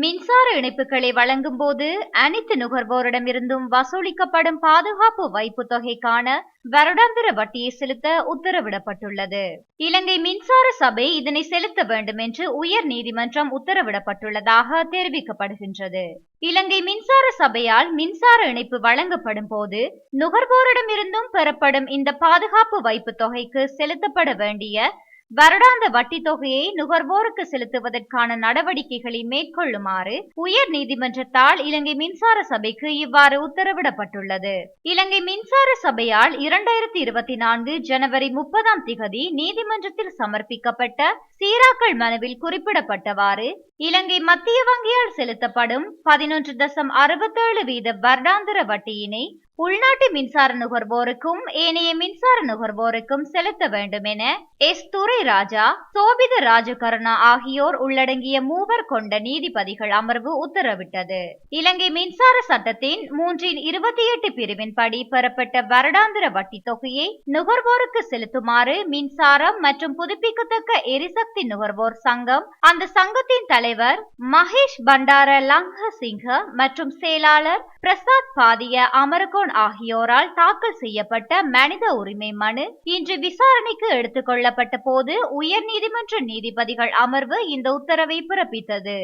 மின்சார இணைப்புகளை வழங்கும் போது அனைத்து நுகர்வோரிடமிருந்தும் வசூலிக்கப்படும் பாதுகாப்பு வைப்பு தொகைக்கான வருடாந்திர வட்டியை செலுத்த உத்தரவிடப்பட்டுள்ளது. இலங்கை மின்சார சபை இதனை செலுத்த வேண்டும் என்று உயர் நீதிமன்றம் உத்தரவிடப்பட்டுள்ளதாக தெரிவிக்கப்படுகின்றது. இலங்கை மின்சார சபையால் மின்சார இணைப்பு வழங்கப்படும் போது நுகர்வோரிடமிருந்தும் பெறப்படும் இந்த பாதுகாப்பு வைப்பு தொகைக்கு செலுத்தப்பட வேண்டிய வருடாந்த வட்டி தொகையை நுகர்வோருக்கு செலுத்துவதற்கான நடவடிக்கைகளை மேற்கொள்ளுமாறு உயர் நீதிமன்றத்தால் இலங்கை மின்சார சபைக்கு இவ்வாறு உத்தரவிடப்பட்டுள்ளது. இலங்கை மின்சார சபையால் 2024 ஜனவரி 30 நீதிமன்றத்தில் சமர்ப்பிக்கப்பட்ட சீராக்கல் மனுவில் குறிப்பிடப்பட்டவாறு இலங்கை மத்திய வங்கியால் செலுத்தப்படும் 11.67% வருடாந்திர வட்டியினை உள்நாட்டு மின்சார நுகர்வோருக்கும் ஏனைய மின்சார நுகர்வோருக்கும் செலுத்த வேண்டும் என எஸ். துரைராஜா, சோபித ராஜகருணா ஆகியோர் உள்ளடங்கிய மூவர் கொண்ட நீதிபதிகள் அமர்வு உத்தரவிட்டது. இலங்கை மின்சார சட்டத்தின் 3/28 பிரிவின்படி பெறப்பட்ட வருடாந்திர வட்டி தொகையை நுகர்வோருக்கு செலுத்துமாறு மின்சாரம் மற்றும் புதுப்பிக்கத்தக்க எரிசக்தி நுகர்வோர் சங்கம், அந்த சங்கத்தின் தலைவர் மகேஷ் பண்டார லங்கசிங்க மற்றும் செயலாளர் பிரசாத் பாதிய அமரகோன் ஆகியோரால் தாக்கல் செய்யப்பட்ட மனித உரிமை மனு இன்று விசாரணைக்கு எடுத்துக் கொள்ளப்பட்ட போது உயர் நீதிமன்ற நீதிபதிகள் அமர்வு இந்த உத்தரவை பிறப்பித்தது.